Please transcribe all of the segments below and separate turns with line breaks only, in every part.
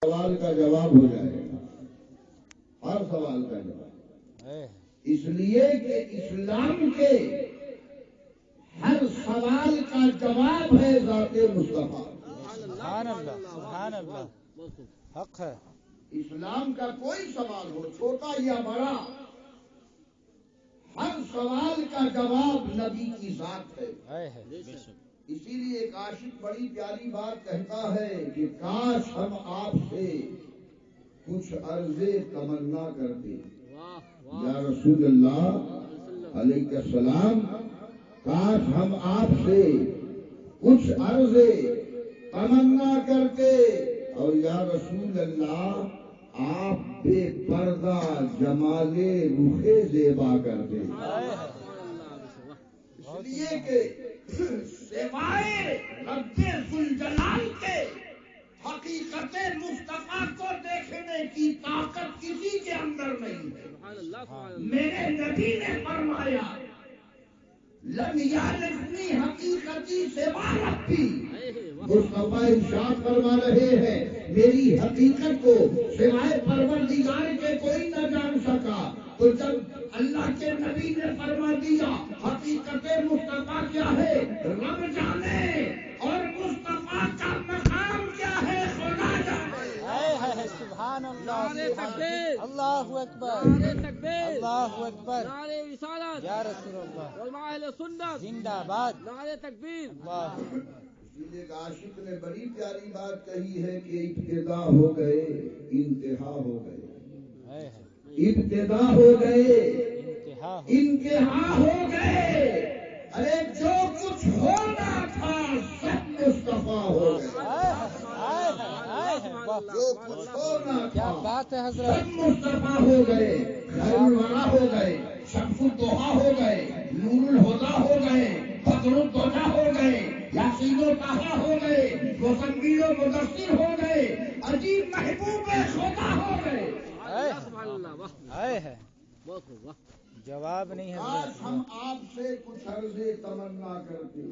سوال کا جواب ہو جائے گا، ہر سوال کا جواب، اس لیے کہ اسلام کے ہر سوال کا جواب ہے ذات مصطفیٰ۔
سبحان اللہ، سبحان اللہ، حق ہے۔
اسلام کا کوئی سوال ہو، چھوٹا یا بڑا، ہر سوال کا جواب نبی کی ذات ہے۔ اسی لیے ایک عاشق بڑی پیاری بات کہتا ہے کہ کاش ہم آپ سے کچھ عرض تمنا کرتے، یا رسول اللہ علیہ السلام، کاش ہم آپ سے کچھ عرض تمنا کرتے، اور یا رسول اللہ آپ بے پردہ جمال رخ زیبا کرتے۔ اس لیے کہ سوائے رب ذوالجلال کے حقیقت مصطفیٰ کو دیکھنے کی طاقت کسی کے اندر نہیں ہے۔ میرے نبی نے فرمایا لم یعرفنی حقیقتی سوا ربی، مصطفیٰ ارشاد فرما رہے ہیں میری حقیقت کو سوائے پروردگار کے کوئی نہ جان سکا۔ تو جب اللہ کے نبی نے فرما دیا حقیقت مصطفیٰ کیا ہے رب جانے، اور مصطفیٰ کا مقام کیا ہے خدا جانے۔
سبحان اللہ، اللہ اکبر، اللہ اکبر،
نعرہ رسالت
یا رسول اللہ،
علماء اہل سنت
زندہ باد،
نعرہ تکبیر۔
اللہ
ایک عاشق نے بڑی پیاری بات کہی ہے کہ ابتدا ہو گئے انتہا ہو گئے، ابتدا ہو گئے انتہا ہو گئے، ارے جو کچھ ہونا تھا سب مصطفیٰ ہو گئے، جو کچھ ہونا
کیا
تھا
بات ہے حضرت،
سب مصطفیٰ ہو گئے، خیر الورا ہو گئے، شمس الضحیٰ ہو گئے، نور الہدیٰ ہو گئے، بدر الدجا ہو گئے، یاسین و طٰہٰ ہو گئے، مزمل و مدثر ہو گئے، عجیب محبوب خدا ہو گئے۔
ہے جواب نہیں
کاش
حضرت،
ہم آپ سے کچھ عرض تمنا کرتے،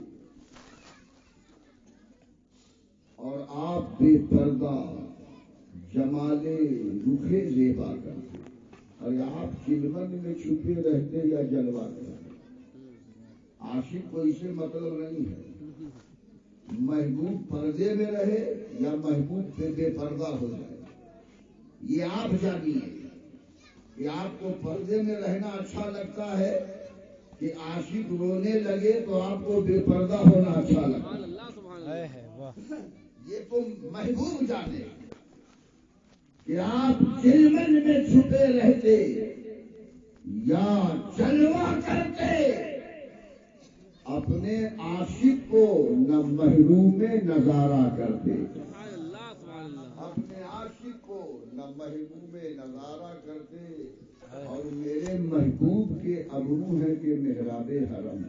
اور آپ بے پردہ جمال رخ زیبا کرتے، اور آپ چلمن میں چھپے رہتے یا جلوہ کرتے۔ عاشق کو اسے مطلب نہیں ہے محبوب پردے میں رہے یا محبوب پہ بے پردہ ہو جائے، یہ آپ جانیے کہ آپ کو پردے میں رہنا اچھا لگتا ہے کہ عاشق رونے لگے تو آپ کو بے پردہ ہونا اچھا لگتا ہے۔ یہ تو محبوب جانے کہ آپ چلمن میں چھپے رہتے یا جلوہ کرتے، اپنے عاشق کو نہ محروم نظارہ کرتے، اپنے عاشق کو نہ محبوب نظارہ کرتے، اور میرے محبوب کے ابرو ہے کہ محراب حرم۔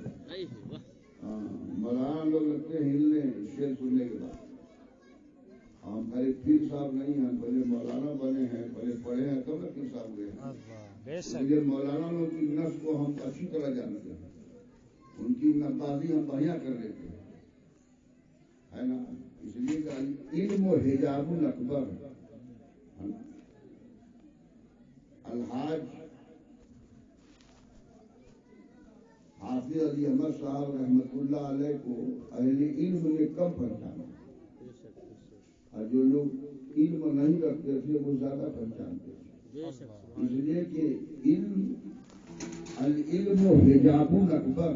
مولانا لوگ لگتے ہیں ہلنے شعر سننے کے بعد، ہم بھلے پیر صاحب نہیں ہیں، بھلے مولانا بنے ہیں، بھلے پڑھے ہیں، تب نہ پیر صاحب ہوئے ہیں، لیکن مولانا لوگ کی نس کو ہم اچھی طرح جانتے ہیں، ان کی نبازی ہم بڑھیا کر لیتے ہیں، ہے نا؟ اس لیے کہ علم و حجاب الاکبر، الحاج حافظ علی احمد صاحب رحمۃ اللہ علیہ کو اہل علم نے کم پہچانا، اور جو لوگ علم نہیں رکھتے تھے وہ زیادہ پہچانتے تھے، اس لیے کہ علم العلم و حجاب الاکبر،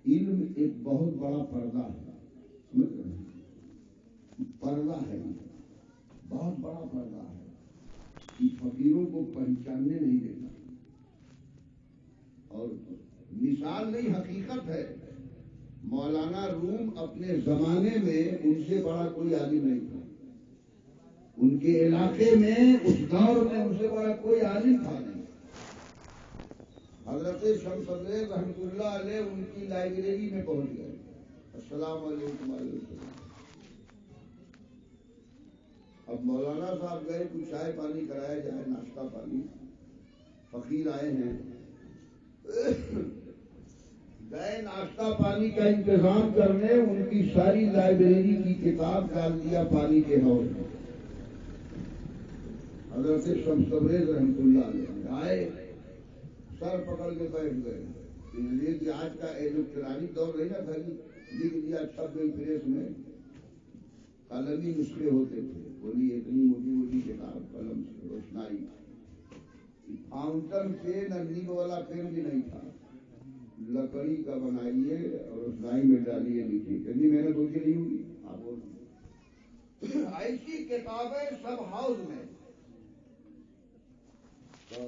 علم ایک بہت بڑا پردہ ہے، سمجھ رہے ہیں؟ پردہ ہے، بہت بڑا پردہ ہے کہ فقیروں کو پہچاننے نہیں دیتا، اور مثال نہیں حقیقت ہے۔ مولانا روم اپنے زمانے میں ان سے بڑا کوئی عالم نہیں تھا، ان کے علاقے میں اس دور میں ان سے بڑا کوئی عالم تھا نہیں۔ حضرت شمس الدین رحمۃ اللہ علیہ ان کی لائبریری میں پہنچ گئے، السلام علیکم وعلیکم السلام۔ اب مولانا صاحب گئے، کچھ چائے پانی کرایا جائے، ناشتہ پانی، فقیر آئے ہیں، گئے ناشتہ پانی کا انتظام کرنے، ان کی ساری لائبریری کی کتاب ڈال دیا پانی کے حوض میں، حضرت شمس تبریز رحمۃ اللہ علیہ آئے، سر پکڑ کے بیٹھ گئے، یہ کہ آج کا الیکٹرانک دور نہیں نا تھا، لکھ دیا چھپ گئی پریس میں، قلمی نسخے ہوتے تھے، بولی اتنی موٹی موٹی کتاب قلم سے روشنائی، فاؤنٹن پین اور نیب والا پین بھی نہیں تھا، لکڑی کا بنائیے اور روشنائی میں ڈالیے لکھیے، کتنی محنت ہوتی نہیں ہوگی آپ بول، ایسی کتابیں سب ہاؤس میں۔ تو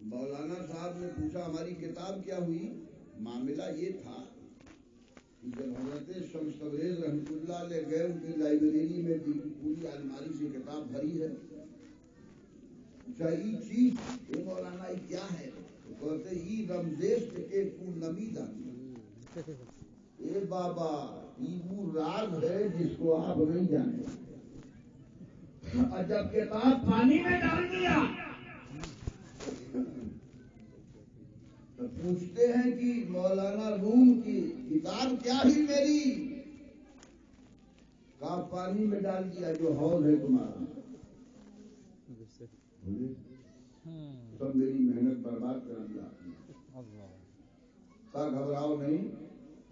مولانا صاحب نے پوچھا ہماری کتاب کیا ہوئی؟ معاملہ یہ تھا کہ جب حضرت شمس تبریز رحمۃ اللہ علیہ گئے، ان کی لائبریری میں پوری الماری سے کتاب بھری ہے، پوچھا یہ چیز یہ مولانا یہ کیا ہے؟ تو کہتے یہ رمزیش کے تو نمیدہ، اے بابا یہ وہ راز ہے جس کو آپ نہیں جانتے، اور جب کتاب پانی میں ڈال دیا تو پوچھتے ہیں کہ مولانا روم کی کتاب کیا ہی میری؟ کہا پانی میں ڈال دیا جو حوض ہے تمہارا، سب میری محنت برباد کر دیا، کہا گھبراؤ نہیں،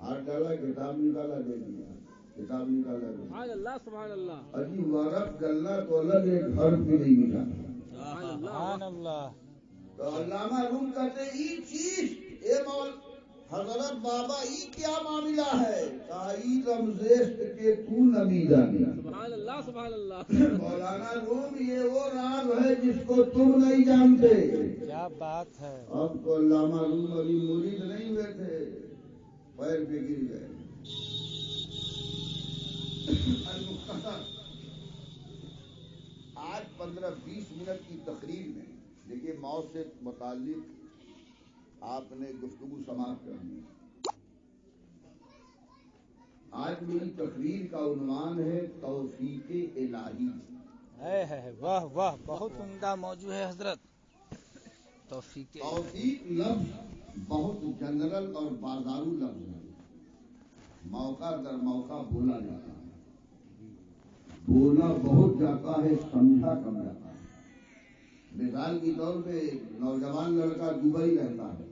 ہاتھ ڈالا کتاب نکالا دے دیا، کتاب نکالا دے دیا،
سبحان اللہ سبحان اللہ،
اجی ورق ڈلنا تو الگ ایک حرف بھی نہیں ملا۔
سبحان اللہ۔
تو علامہ روم کہتے ہیں یہ چیز اے مول حضرت بابا یہ کیا معاملہ ہے؟ کہا یہ رمزیش کے تو نمیدہ نہیں۔
سبحان اللہ سبحان اللہ۔
مولانا روم یہ وہ راز ہے جس کو تم نہیں جانتے۔
کیا بات ہے۔
اب تو علامہ روم ابھی مرید نہیں ہوئے تھے، پیر پہ گر گئے۔ المختصر آج 15-20 منٹ کی تقریر میں دیکھیے موت سے متعلق آپ نے گفتگو سماعت کرنی۔ آج میری تقریر کا عنوان ہے توفیق الہی۔
واہ واہ، بہت عمدہ موضوع ہے حضرت۔ توفیق
لفظ بہت جنرل اور بازارو لفظ ہے، موقع در موقع بولا جاتا ہے، بولا بہت جاتا ہے، سمجھا کم جاتا ہے۔ مثال کے طور پہ ایک نوجوان لڑکا دبئی رہتا ہے،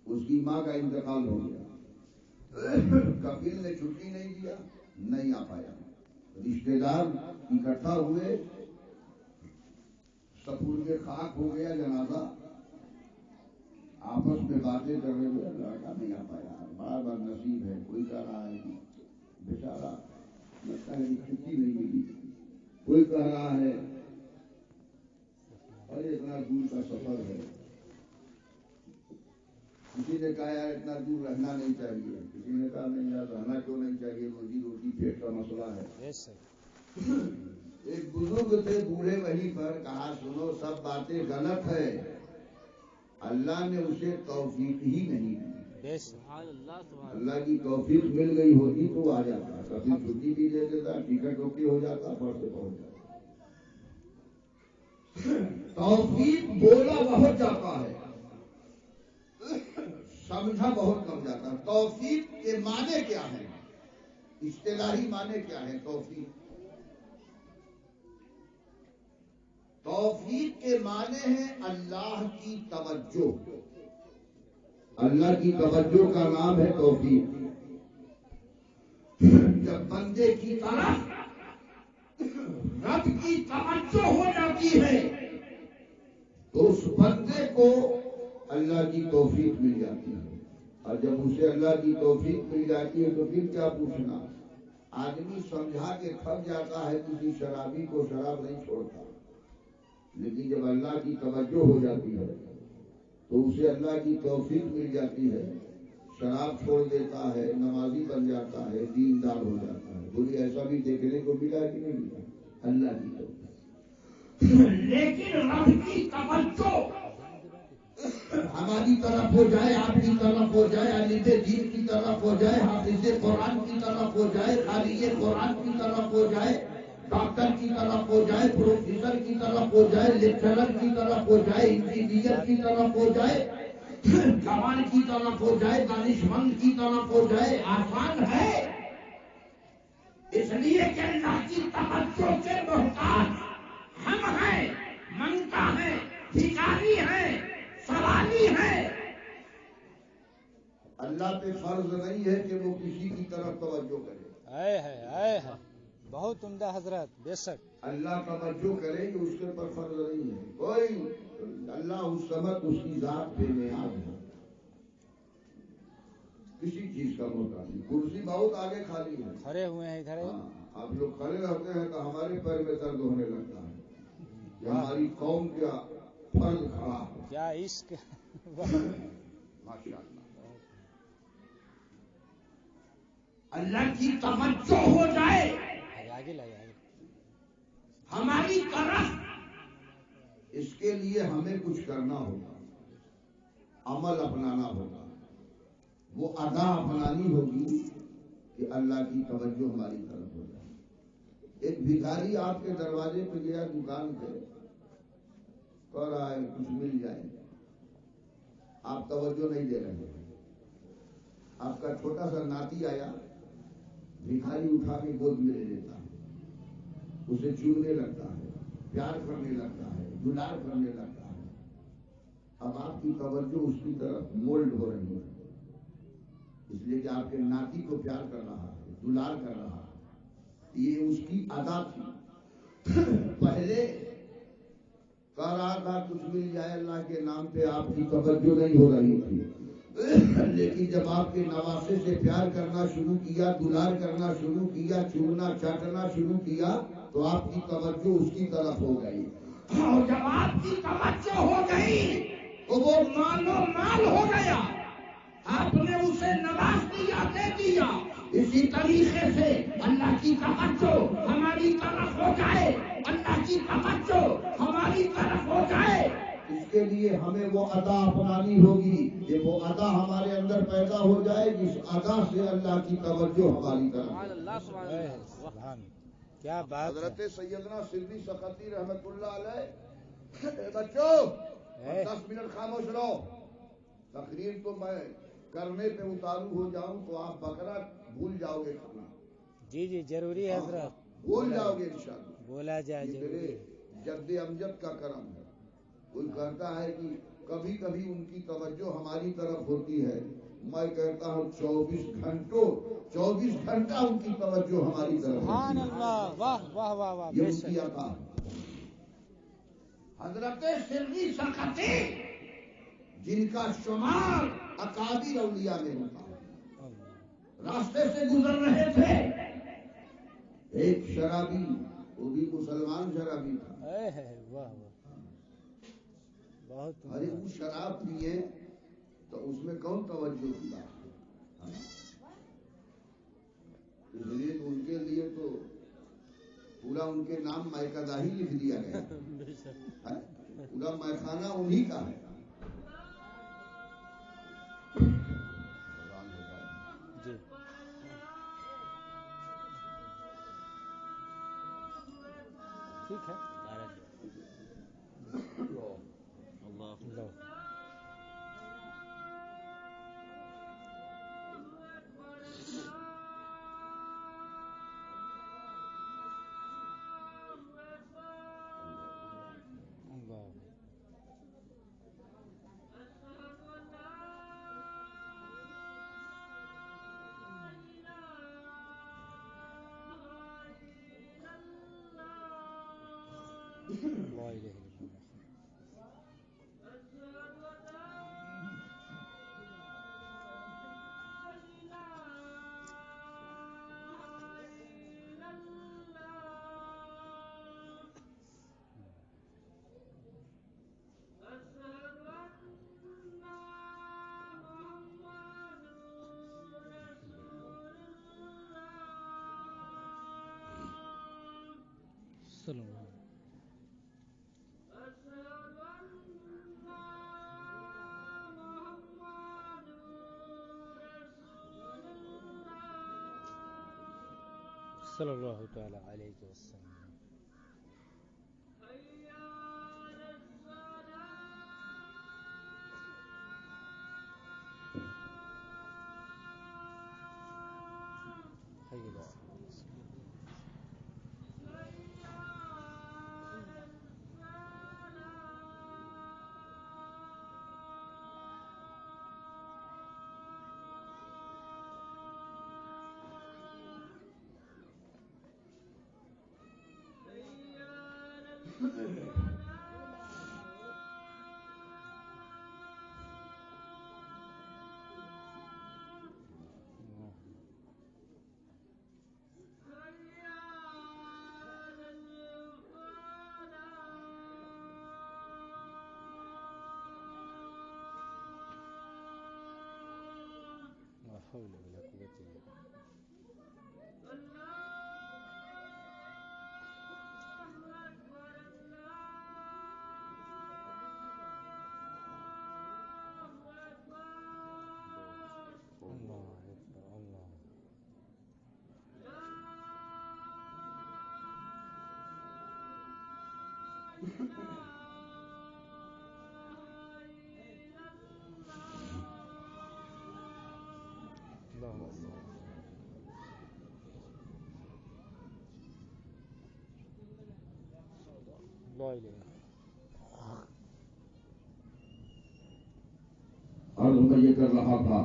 اس کی ماں کا انتقال ہو گیا، کفیل نے چھٹی نہیں دیا، نہیں آ پایا، رشتے دار اکٹھا ہوئے، سپرد خاک ہو گیا جنازہ، آپس میں باتیں کر رہے ہوئے، لڑکا نہیں آ پایا، بڑا بد نصیب ہے، کوئی کہہ رہا ہے کہ بیچارہ لگتا ہے کہ چھٹی نہیں ملی، کوئی کہہ رہا ہے ارے اتنا دور کا سفر ہے، کسی نے کہا یار اتنا دور رہنا نہیں چاہیے، کسی نے کہا نہیں یار رہنا کیوں نہیں چاہیے، روزی روٹی پیٹ کا مسئلہ ہے۔ ایک بزرگ تھے بوڑھے وہیں پر، کہا سنو سب باتیں غلط ہے، اللہ نے اسے توفیق ہی نہیں دی۔ اللہ کی توفیق مل گئی ہوتی تو آ جاتا، کبھی چھٹی بھی دے دیتا، ٹکٹ اوکے ہو جاتا، فرض سے پہنچ جاتا۔ توفیق بولا بہت جاتا ہے، سمجھا بہت کم جاتا ہے۔ توفیق کے معنی کیا ہے؟ اصطلاحی معنی کیا ہے توفیق؟ توفیق کے معنی ہے اللہ کی توجہ، اللہ کی توجہ کا نام ہے توفیق۔ جب بندے کی طرف رب کی توجہ ہو جاتی ہے تو اس بندے کو اللہ کی توفیق مل جاتی ہے، اور جب اسے اللہ کی توفیق مل جاتی ہے تو پھر کیا پوچھنا۔ آدمی سمجھا کے تھک جاتا ہے، کسی شرابی کو شراب نہیں چھوڑتا، لیکن جب اللہ کی توجہ ہو جاتی ہے تو اسے اللہ کی توفیق مل جاتی ہے، شراب چھوڑ دیتا ہے، نمازی بن جاتا ہے، دیندار ہو جاتا ہے۔ بولی ایسا بھی دیکھنے کو ملا کہ نہیں ملا؟ اللہ کی توفیق۔ لیکن رب کی توجہ ہماری طرف ہو جائے، آپ کی طرف ہو جائے، عالم دین کی طرف ہو جائے، حافظ قرآن کی طرف ہو جائے، قاری قرآن کی طرف ہو جائے، ڈاکٹر کی طرف ہو جائے، پروفیسر کی طرف ہو جائے، لیکچرر کی طرف ہو جائے، انجینئر کی طرف ہو جائے، جوان کی طرف ہو جائے، دانشمند کی طرف ہو جائے، آسان ہے، اس لیے کہ اللہ کی توجہ کے محتاج ہم اللہ پہ فرض نہیں ہے کہ وہ کسی کی طرف توجہ کرے.
آئے ہے بہت عمدہ حضرت، بے شک.
اللہ توجہ کرے یہ اس کے پر فرض نہیں ہے. کوئی اللہ اس سمت اس کی ذات بے نیاز ہے، کسی چیز کا محتاج نہیں. کرسی بہت آگے خالی ہے،
کھڑے ہوئے ہیں ادھر.
آپ لوگ کھڑے رہتے ہیں تو ہمارے پیر میں درد ہونے لگتا ہے کہ ہماری قوم کا فرض کھڑا ہے.
کیا عشق.
ماشاء اللہ. اللہ کی توجہ ہو جائے
آگے لگا
ہماری طرف، اس کے لیے ہمیں کچھ کرنا ہوگا، عمل اپنانا ہوگا، وہ ادا اپنانی ہوگی کہ اللہ کی توجہ ہماری طرف ہو جائے. ایک بھکاری آپ کے دروازے پہ گیا دکان پہ، کہہ رہا ہے کچھ مل جائے، آپ توجہ نہیں دے رہے. آپ کا چھوٹا سا ناتی آیا، بھکاری اٹھا کے گود میں لے لیتا ہے، اسے چومنے لگتا ہے، پیار کرنے لگتا ہے، دلار کرنے لگتا ہے. اب آپ کی توجہ اس کی طرف مولڈ ہو رہی ہے، اس لیے کہ آپ کے ناتی کو پیار کر رہا ہے، دلار کر رہا ہے. یہ اس کی ادا تھی. پہلے کہہ رہا تھا کچھ مل جائے اللہ کے نام پہ، آپ کی توجہ نہیں ہو رہی تھی. لیکن جب آپ کے نواسے سے پیار کرنا شروع کیا، دلار کرنا شروع کیا، چومنا چاٹنا شروع کیا، تو آپ کی توجہ اس کی طرف ہو گئی. اور جب آپ کی توجہ ہو گئی تو وہ مالو مال ہو گیا. آپ نے اسے نواز دیا، دے دیا. اسی طریقے سے اللہ کی توجہ ہماری طرف ہو جائے، اللہ کی توجہ ہماری طرف ہو جائے. اس کے لیے ہمیں وہ ادا اپنانی ہوگی کہ وہ ادا ہمارے اندر پیدا ہو جائے جس ادا سے اللہ کی توجہ ہماری طرف.
سبحان اللہ سبحان اللہ.
کیا بات.
حضرت سیدنا سلمی سقطی رحمت اللہ علیہ. بچوں 10 منٹ خاموش رہو. تقریر تو میں کرنے پہ اتارو ہو جاؤں تو آپ بکرا بھول جاؤ گے کرنا.
جی ضروری ہے حضرت،
بھول جاؤ گے انشاءاللہ.
بولا جائے.
یہ میرے جد امجد کا کرم ہے. کوئی کہتا ہے کہ کبھی کبھی ان کی توجہ ہماری طرف ہوتی ہے، میں کہتا ہوں 24 گھنٹہ ان کی توجہ ہماری طرف.
سبحان اللہ. واہ واہ واہ واہ.
یہ ان کی عطا ہے. حضرت سرری سقطی جن کا شمار اکابر اولیاء میں ہوتا ہے، راستے سے گزر رہے تھے، ایک شرابی، وہ بھی مسلمان شرابی تھا.
واہ بہت.
ارے وہ شراب پیے تو اس میں کون توجہ ہوتا ہے؟ اس لیے تو ان کے لیے تو پورا ان کے نام مائکہ ہی لکھ دیا گیا. پورا مائخانہ انہی کا ہے.
جی ٹھیک ہے. اللہ صلی اللہ تعالی علیہ وسلم.
لا حول ولا قوة إلا بالله. الله أكبر الله. الله أكبر. لا إله إلا
عرض میں یہ کر رہا تھا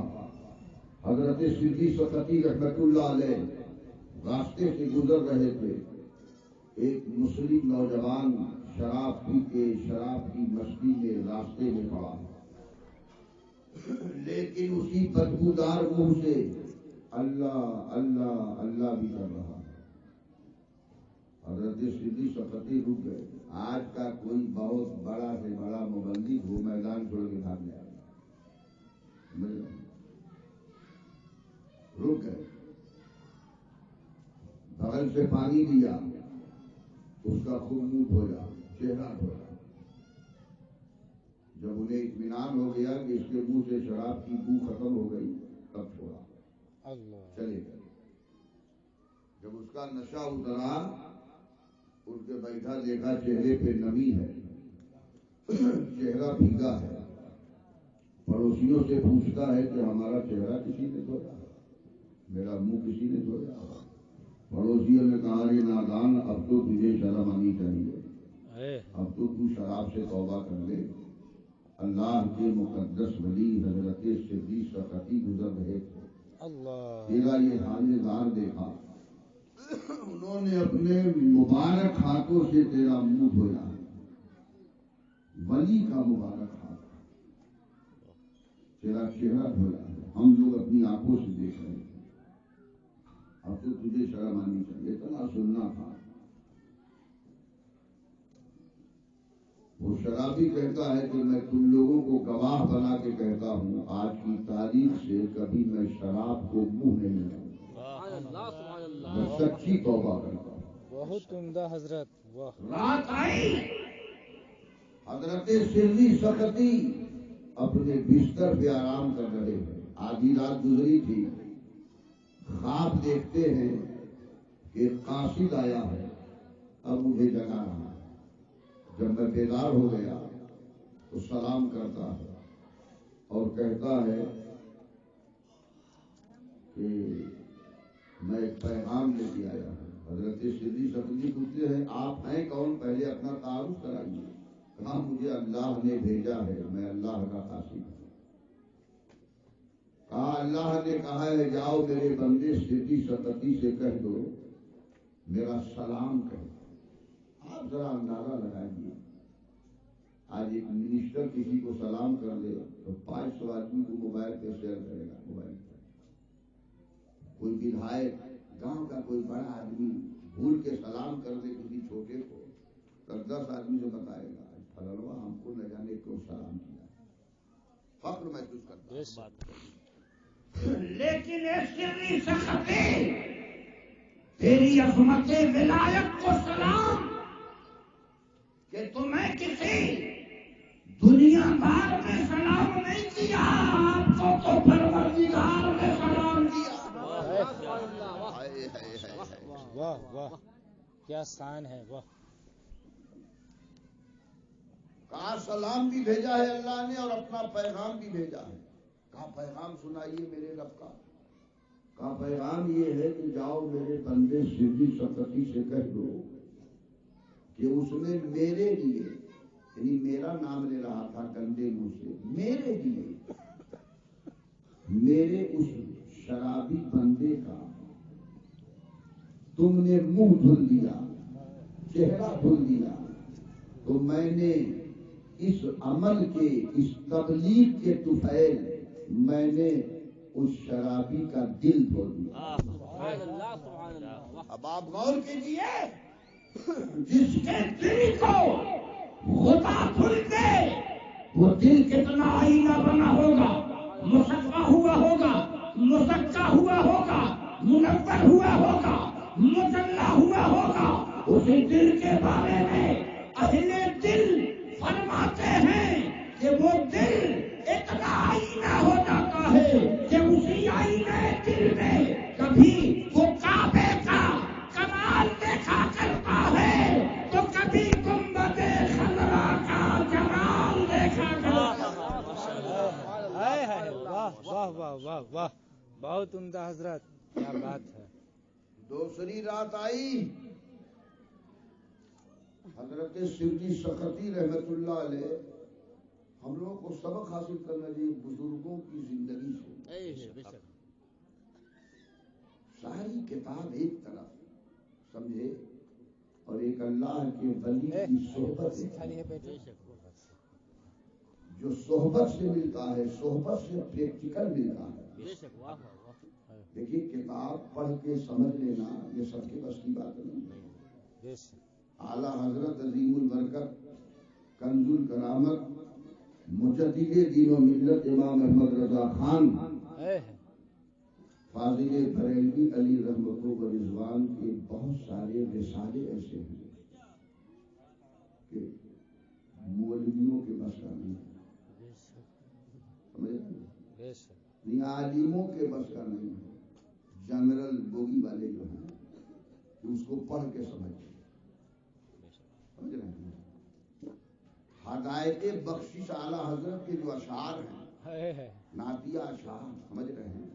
حضرت صدیق سقطی رحمت اللہ علیہ راستے سے گزر رہے تھے. ایک مسلم نوجوان شراب پی کے شراب کی مستی میں راستے میں پڑا، لیکن اسی بدبودار منہ سے اللہ اللہ اللہ بھی کر رہا. حضرت صدیق سقطی رک گئے. آج کا کوئی بہت بڑا سے بڑا مبلغ ہو میدان چھوڑ کے بھاگ جائے. رک گئے، بغل سے پانی لیا، اس کا خوب منہ دھویا، چہرہ دھویا. جب انہیں اطمینان ہو گیا کہ اس کے منہ سے شراب کی بو ختم ہو گئی تب چھوڑا،
اللہ.
چلے گئے. جب اس کا نشہ اترا، ان کے بیٹھا دیکھا چہرے پہ نمی ہے، چہرہ بھیگا ہے. پڑوسیوں سے پوچھتا ہے کہ ہمارا چہرہ کسی نے دھویا، میرا منہ کسی نے دھویا. پڑوسیوں نے کہا یہ نادان، اب تو تجھے شرم آنی چاہیے، اب تو شراب سے توبہ کر لے. اللہ کے مقدس ولی حضرت صدیق سقطی گزر رہے تھے.
اللہ.
تیرا یہ حال زار دیکھا، انہوں نے اپنے مبارک ہاتھوں سے تیرا منہ دھویا. ولی کا مبارک ہاتھ تیرا چہرہ دھویا ہے، ہم لوگ اپنی آنکھوں سے دیکھ رہے ہیں. اب تو تجھے شرم آنی چاہیے. اتنا سننا تھا. وہ شرابی کہتا ہے کہ میں تم لوگوں کو گواہ بنا کے کہتا ہوں، آج کی تاریخ سے کبھی میں شراب کو منہ نہیں لگاؤں، میں سچی توبہ کرتا ہوں.
بہت عمدہ حضرت. واہ.
رات آئی، حضرت صدیق سقطی اپنے بستر پہ آرام کر رہے ہیں. آدھی رات گزری تھی. خواب دیکھتے ہیں کہ قاصد آیا ہے، اب مجھے جگا رہا. جب میں بیدار ہو گیا تو سلام کرتا ہے اور کہتا ہے کہ میں ایک پیغام لے کے آیا ہوں. حضرت صدیق سقطی پوچھتے ہیں آپ ہیں کون، پہلے اپنا تعارف کرائیے. کہا مجھے اللہ نے بھیجا ہے، میں اللہ کا قاصد ہوں. کہا اللہ نے کہا ہے جاؤ میرے بندے صدیق سقطی سے کہہ دو میرا سلام کہو. آپ ذرا اندازہ لگائیے، آج ایک منسٹر کسی کو سلام کر دے تو 500 آدمی کو موبائل پہ شیئر کرے گا. موبائل پہ کوئی ودھائک، گاؤں کا کوئی بڑا آدمی بھول کے سلام کر دے کسی چھوٹے کو تو 10 آدمی سے بتائے گا فلانوا ہم کو نہ جانے کیوں سلام کیا. فخر محسوس کرتا ہے. لیکن ایسی سختی تیری عظمت ولایت کو سلام کہ تمہیں کسی دنیا دار نے سلام نہیں کیا، آپ کو تو پروردگار نے سلام دیا.
واہ واہ کیا شان ہے. واہ.
کہا سلام بھی بھیجا ہے اللہ نے اور اپنا پیغام بھی بھیجا ہے. کہا پیغام سنائیے میرے رب کا. کہا پیغام یہ ہے کہ جاؤ میرے بندے صدیق سقطی سے کہہ دو کہ اس نے میرے لیے، یعنی میرا نام لے رہا تھا گندے منہ سے، میرے لیے میرے اس شرابی بندے کا تم نے منہ دھل دیا، چہرہ دھل دیا، تو میں نے اس عمل کے، اس تبلیغ کے طفیل میں نے اس شرابی کا دل دھو دیا۔ اب آپ غور کیجیے، جس کے دل کو خدا دھل دے وہ دل کتنا آئینہ بنا ہوگا، مصفا ہوا ہوگا، مزکا ہوا ہوگا، منور ہوا ہوگا، مجلا ہوا ہوگا۔ اسی دل کے بارے میں اہل دل فرماتے ہیں کہ وہ دل اتنا آئینہ ہو جاتا ہے کہ اسی آئینہ دل میں کبھی وہ کعبے کا کمال دیکھا کرتا ہے تو کبھی گنبد خضرا کا جمال دیکھا کرتا ہے۔
واہ واہ واہ واہ واہ، بہت عمدہ حضرت، کیا بات ہے۔
دوسری رات آئی، حضرت شبلی سختی رحمت اللہ علیہ، ہم لوگوں کو سبق حاصل کرنا چاہیے بزرگوں کی زندگی سے۔ ساری کتاب ایک طرف سمجھے، اور ایک اللہ کے ولی کی صحبت ہے، جو صحبت سے ملتا ہے، صحبت سے پریکٹیکل ملتا ہے۔ دیکھیے کتاب پڑھ کے سمجھ لینا یہ سب کے بس کی بات نہیں ہے۔ اعلیٰ حضرت عظیم البرکت کنز الکرامت مجدد دین و ملت امام احمد رضا خان فاضل بریلوی علی رحمت و رضوان کے بہت سارے رسالے ایسے ہیں کہ مولویوں کے بس کا نہیں، سمجھے، عالموں کے بس کا نہیں ہے، جنرل بوگی والے جو ہیں کہ اس کو پڑھ کے سمجھ رہے ہیں۔ ہدایت بخشش اعلیٰ حضرت کے جو اشعار ہیں، نعتیہ اشعار، سمجھ رہے ہیں،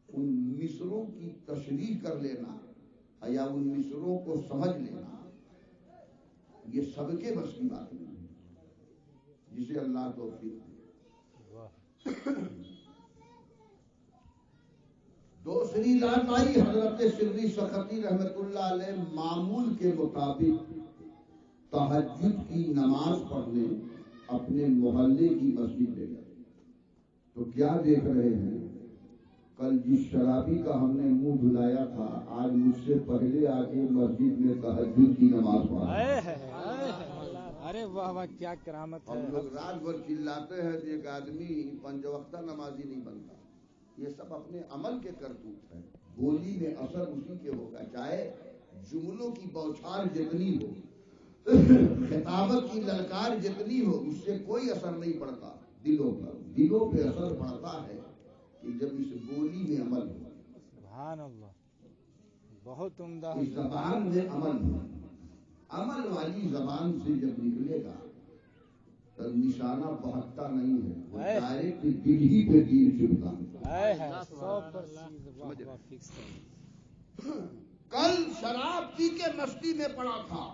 ان مصروں کی تشریح کر لینا یا ان مصروں کو سمجھ لینا یہ سب کے بس کی بات نہیں ہے، جسے اللہ توفیق دے۔ دوسری رات آئی، حضرت شبلی سختی رحمت اللہ علیہ معمول کے مطابق تہجد کی نماز پڑھنے اپنے محلے کی مسجد لے گئے، تو کیا دیکھ رہے ہیں، کل جس شرابی کا ہم نے منہ دھلایا تھا آج مجھ سے پہلے آ کے مسجد میں تہجد کی نماز پڑھا۔
ارے واہ واہ، کیا کرامت ہے۔
ہم لوگ رات بھر چلاتے ہیں کہ ایک آدمی پنج وقتہ نمازی نہیں بنتا، یہ سب اپنے عمل کے کرتوت ہے۔ بولی میں اثر اسی کے ہوگا، چاہے جملوں کی بوچھار جتنی ہو، خطابت کی للکار جتنی ہو، اس سے کوئی اثر نہیں پڑتا دلوں پر۔ دلوں پہ اثر پڑتا ہے کہ جب اس بولی میں عمل ہو،
سبحان اللہ، بہت عمدہ۔
اس زبان میں عمل ہو، عمل والی زبان سے جب نکلے گا تو نشانہ بہتتا نہیں ہے، وہ ڈائریکٹ دل ہی پہ تیر چبھتا ہے۔ کل شراب پی کے مستی میں پڑا تھا،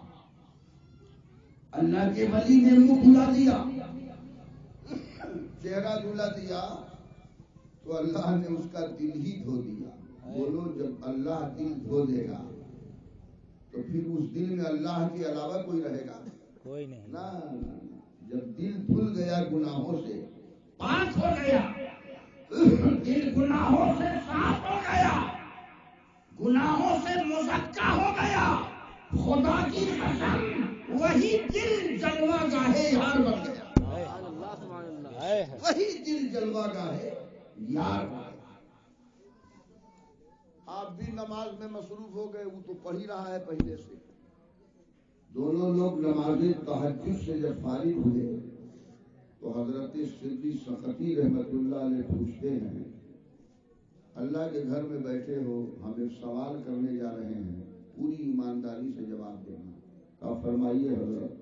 اللہ کے ولی نے منہ دھلا دیا، چہرہ دھلا دیا تو اللہ نے اس کا دل ہی دھو دیا۔ بولو جب اللہ دل دھو دے گا تو پھر اس دل میں اللہ کے علاوہ کوئی رہے گا؟
کوئی نہیں۔
نہ، جب دل دھل گیا گناہوں سے، پاک ہو گیا، دل گناہوں سے صاف ہو گیا، گناہوں سے مزکا ہو گیا، خدا کی قسم وہی دل جلوہ گاہے یار بن گیا۔ وہی دل جلوہ گاہے یار بن گیا۔ آپ بھی نماز میں مصروف ہو گئے، وہ تو پڑھ ہی رہا ہے پہلے سے۔ دونوں لوگ نماز تہجد سے جب فارغ ہوئے تو حضرت شبلی سختی رحمت اللہ علیہ پوچھتے ہیں، اللہ کے گھر میں بیٹھے ہو، ہم ایک سوال کرنے جا رہے ہیں، پوری ایمانداری سے جواب دینا۔ کہا فرمائیے حضرت۔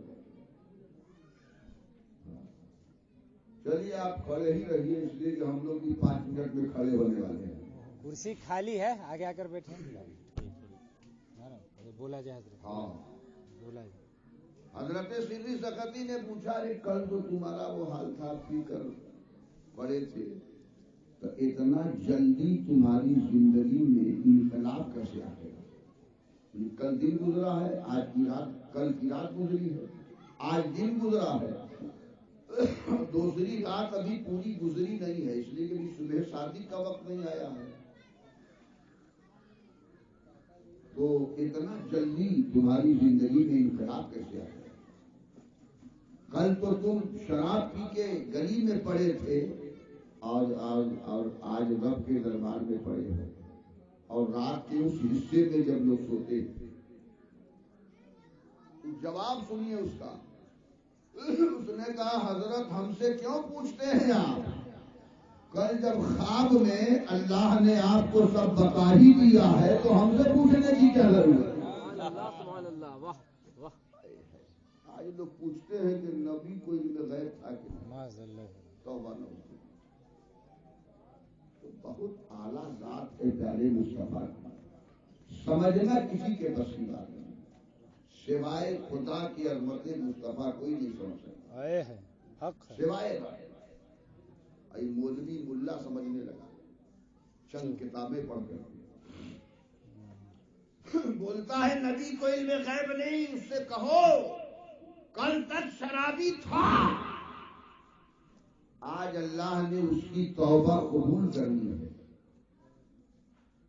چلیے آپ کھڑے ہی رہیے، اس لیے کہ ہم لوگ بھی 5 منٹ میں کھڑے ہونے والے ہیں۔
کرسی خالی ہے، آگے آ کر بیٹھے۔ بولا جائے حضرت۔
ہاں،
بولا جائے۔
حضرت شبلی سختی نے پوچھا، کل تو تمہارا وہ حال تھا، پی کر پڑے تھے، تو اتنا جلدی تمہاری زندگی میں انقلاب کیسے آ گیا؟ کل دن گزرا ہے، آج کی رات، کل کی رات گزری ہے، آج دن گزرا ہے، دوسری رات ابھی پوری گزری نہیں ہے، اس لیے کہ صبح شادی کا وقت نہیں آیا ہے، تو اتنا جلدی تمہاری زندگی میں انقلاب کیسے آیا؟ کل تو تم شراب پی کے گلی میں پڑے تھے، اور آج رب کے دربار میں پڑے ہو، اور رات کے اس حصے میں جب لوگ سوتے تھے، جواب سنیے اس کا۔ اس نے کہا حضرت ہم سے کیوں پوچھتے ہیں آپ؟ کل جب خواب میں اللہ نے آپ کو سب بتا ہی دیا ہے تو ہم سے پوچھنے کی کیا ضرورت ہے؟
سبحان اللہ، واہ واہ۔
آج لوگ پوچھتے ہیں کہ نبی کو علم غیب تھا کہ نہیں؟ توبہ نہ ہوتی۔ تو بہت اعلیٰ ذات ہے پیارے مصطفیٰ کی، سمجھنا کسی کے بس کی بات نہیں، سوائے خدا کی عظمت مصطفیٰ کوئی نہیں سمجھ سکتا،
حق ہے۔
سوائے مولوی ملا سمجھنے لگا چند کتابیں پڑھ کر، بولتا ہے نبی کو علم غیب نہیں، اس سے کہو کل تک شرابی تھا، آج اللہ نے اس کی توبہ قبول کرنی ہے۔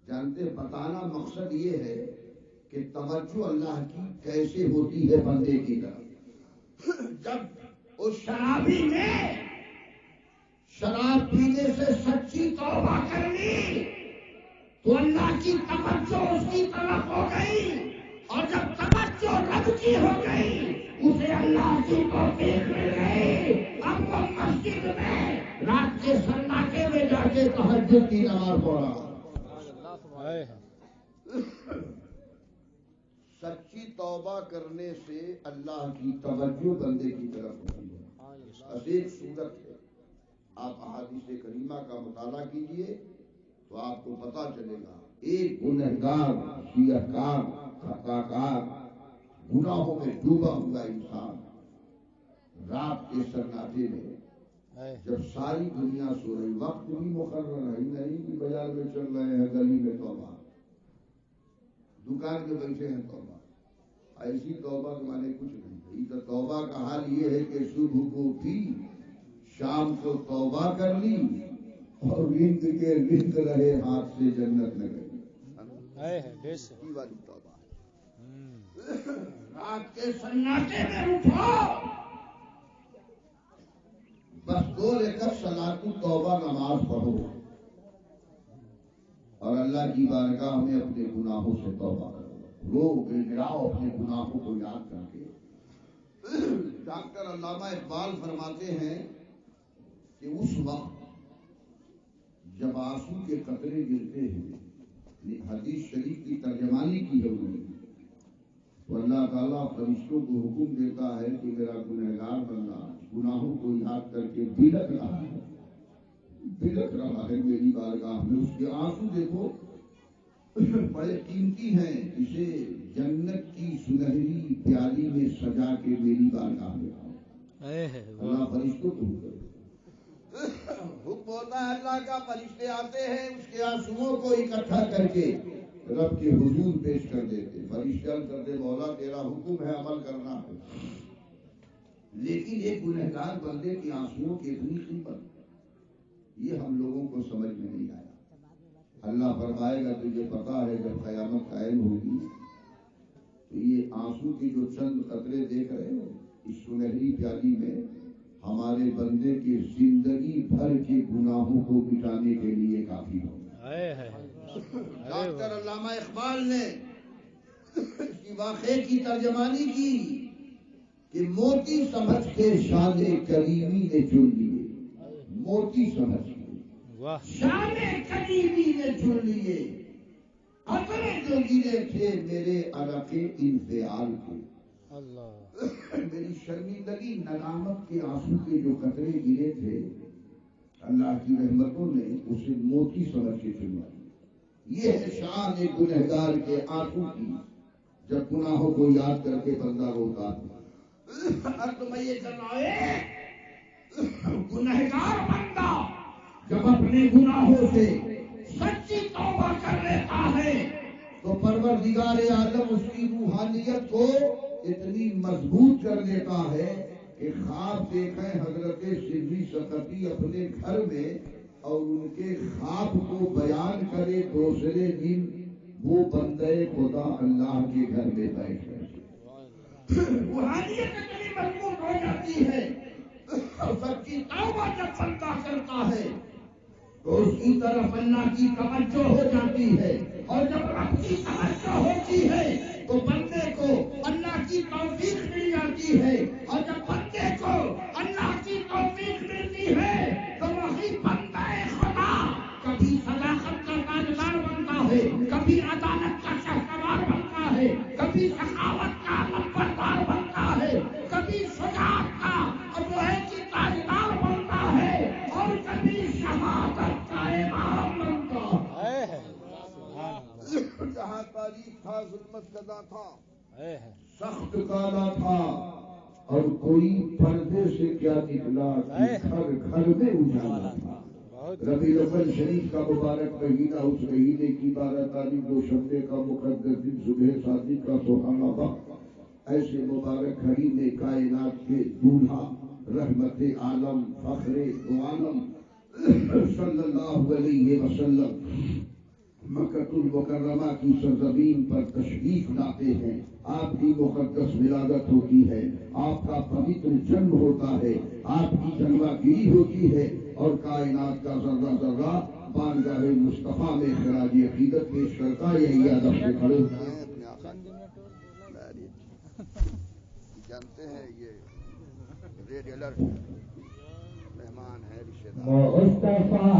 جانتے بتانا مقصد یہ ہے کہ توجہ اللہ کی کیسے ہوتی ہے بندے کی طرف۔ جب اس شرابی نے شراب پینے سے سچی توبہ کر لی تو اللہ کی توجہ اس کی طرف ہو گئی، اور جب توجہ رب کی ہو گئی اسے اللہ کی توفیق مل گئی، اب وہ مسجد میں رات کے سناٹے میں جا کے تہجد کی نماز پڑھا۔ سچی توبہ کرنے سے اللہ کی توجہ بندے کی طرف ہوتی ہے۔ بس ایک صورت ہے، آپ احادیث کریمہ کا مطالعہ کیجئے تو آپ کو پتا چلے گا، ایک گنہگار، سیاہکار، خطاکار، گناہوں میں ڈوبا ہوا انسان رات کے سناٹے میں جب ساری دنیا سو رہی، وقت بھی مقرر ہے، نہیں کہ بازار میں چل رہے ہیں، گلی میں توبہ، دکان میں بیٹھے ہیں توبہ، ایسی توبہ کے معنی کچھ نہیں ہے۔ توبہ کا حال یہ ہے کہ صبح کو پی، شام کو توبہ کر لی، اور رند کے رند رہے ہاتھ سے جنت میں گئی، یہ والی توبہ ہے۔ رات کے سناٹے میں اٹھو، بس 2 رکعت صلاۃ التوبہ نماز پڑھو، اور اللہ کی بارگاہ میں اپنے گناہوں سے توبہ کرو، رو گڑگڑاؤ اپنے گناہوں کو یاد کر کے۔ ڈاکٹر علامہ اقبال فرماتے ہیں کہ اس وقت جب آنسو کے قطرے گرتے ہیں، حدیث شریف کی ترجمانی کی ہے انہوں نے، تو اللہ تعالیٰ فرشتوں کو حکم دیتا ہے کہ میرا گنہگار بندہ گناہوں کو یاد کر کے بلک رہا ہے میری بارگاہ میں، اس کے آنسو دیکھو بڑے قیمتی ہیں، اسے جنت کی سنہری پیالی میں سجا کے میری بارگاہ میں آؤ۔ اللہ فرشتوں کو حکم ہوتا ہے، اللہ کا فرشتے آتے ہیں، اس کے آنسوؤں کو اکٹھا کر کے رب کے حضور پیش کر دیتے، فرشتے کرتے مولا تیرا حکم ہے، عمل کرنا ہے، لیکن ایک گنہگار بندے کے آنسوؤں کی اتنی قیمت یہ ہم لوگوں کو سمجھ میں نہیں آیا۔ اللہ فرمائے گا تجھے پتا ہے جب قیامت قائم ہوگی تو یہ آنسو کی جو چند قطرے دیکھ رہے ہو اس سنہری پیالی میں ہمارے بندے کی زندگی بھر کے گناہوں کو مٹانے کے لیے کافی ہو۔ ڈاکٹر علامہ اقبال نے اس واقعے کی ترجمانی کی کہ موتی سمجھ کے شان کریمی نے چن لیے، موتی سمجھ کے شان کریمی نے چن لیے، قطرے جو گرے تھے میرے عرق انفعال کے، میری شرمندگی ندامت کے آنسو کے جو قطرے گرے تھے اللہ کی رحمتوں نے اسے موتی سمجھ کے چنا۔ یہ ہے شان ایک گنہگار کے آنسو کی جب گناہوں کو یاد کر کے بندہ روتا اب میں یہ کرنا گنہگار بندہ جب اپنے گناہوں سے سچی توبہ کر لیتا ہے تو پروردگار عالم اس کی روحانیت کو اتنی مضبوط کر دیتا ہے کہ خواب دیکھیں حضرت سری سقطی اپنے گھر میں اور ان کے خواب کو بیان کرے دوسرے دن وہ بندے خدا اللہ کے گھر میں بیٹھ گئے. روحانیت اتنی مضبوط ہو جاتی ہے اور سچی توبہ جب بندہ کرتا ہے تو اس کی طرف اللہ کی توجہ ہو جاتی ہے اور جب رب کی توجہ ہوتی ہے تو بندے کو اللہ کی توفیق مل جاتی ہے اور جب بندے کو اللہ کی توفیق ملتی ہے تو وہی بندہ خدا کبھی صداقت کا تاجدار بنتا ہے, کبھی عدالت کا شہسوار بنتا ہے, کبھی سخاوت کا نمبردار بنتا ہے, کبھی شجاعت کا ابوہے کی تاجدار بنتا ہے اور کبھی شہادت کا امام بنتا ہے. جہاں تاریخ تھا ظلمت زدہ تھا, سخت کالا تھا اور کوئی پردے سے کیا نکلا کہ گھر گھر میں اجالا تھا. ربیع الاول شریف کا مبارک مہینہ, اس مہینے کی 12 تاریخ دوشنبے کا مقدس دن صبح صادق کا سبحان اللہ, ایسے مبارک گھڑی میں کائنات کے دولہا رحمت عالم فخر دو عالم صلی اللہ علیہ وسلم مکہ المکرمہ کی سرزمین پر تشریف لاتے ہیں. آپ کی مقدس ولادت ہوتی ہے, آپ کا پوتر جنم ہوتا ہے, آپ کی جلوہ گیری ہوتی ہے اور کائنات کا ذرہ ذرہ بارگاہ مصطفیٰ میں خراج عقیدت پیش کرتا ہے. یہی ادب سے کھڑے ہوتے ہیں. جانتے ہیں یہ ریڈ الرٹ مہمان ہے رشتہ دار.
مصطفیٰ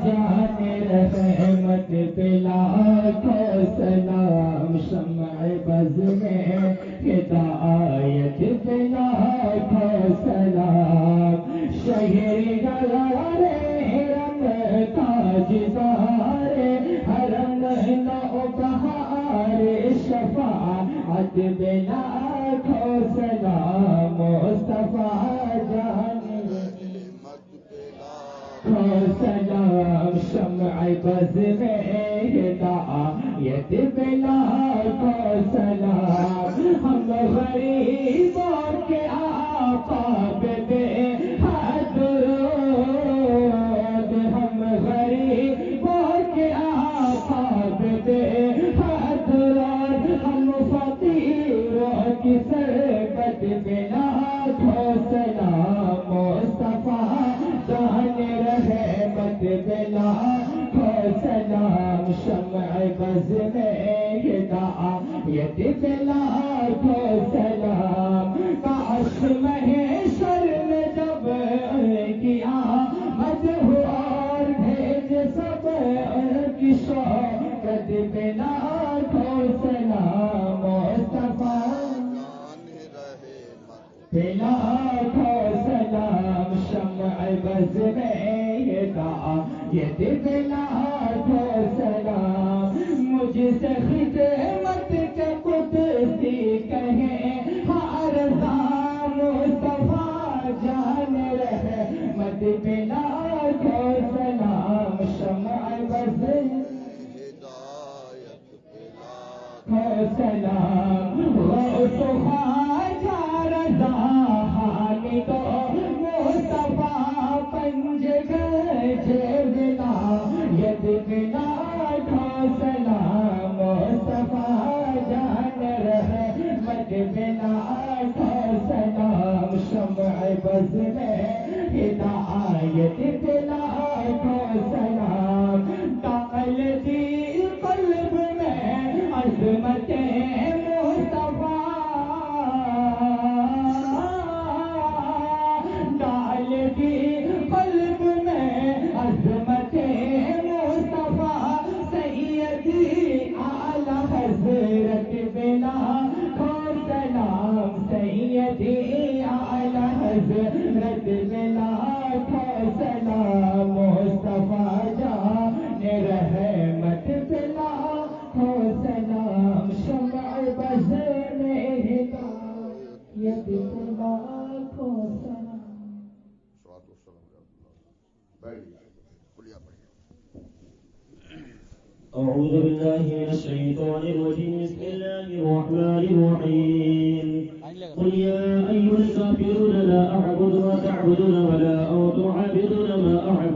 جان رحمت بلاکھوں سلام, شمع بز میں ہدایت بلاکھوں سلام, شہر گلار حرم تاجدار حرم نو بہار شفاعت بلاکھوں سلام. مصطفیٰ جان سلام, شمع بز میں ہدایت بلاکھوں سلام. ہم غریبوں کے آقا بے حد درود, ہم غریبوں کے آقا بے حد درود, ہم فقیروں کی سربت بلاکھوں سلام. مصطفیٰ جان رحمت بلاکھوں سلام, شمع بز میں ہدایت بلاکھوں سلام. کاش محشر میں جب کی آمد ہو اور بھیج سب کی شوکت بلاکھوں سلام. مصطفیٰ بلاکھوں سلام, شمع بز میں ہدایت بلاکھوں سلام. مجھ سے خدمت کے قدسی کہیں ہر زام, مصطفیٰ جان رحمت بلاکھوں سلام. شمع بز بلاکھوں سلام. غوث خواجہ رضا حامد مصطفیٰ پنج گج ولایت بلاکھوں سلام. مصطفیٰ جان رحمت بلاکھوں سلام. شمع بز میں ہدایت بلاکھوں سلام. ڈال دی قلب میں عظمت مصطفیٰ, ڈال دی قلب میں عظمت مصطفیٰ. سیدی اعلی حضرت بلاکھوں سلام, سیدی اعلی حضرت بلاکھوں سلام. مصطفیٰ جان رحمت بلاکھوں سلام. شمع بز میں ہدایت بلاکھوں سلام.
أعوذ بالله من الشيطان الرجيم بسم الله الرحمن الرحيم قل يا أيها الكافرون لا أعبد ما تعبدون ولا أنتم عابدون ما أعبد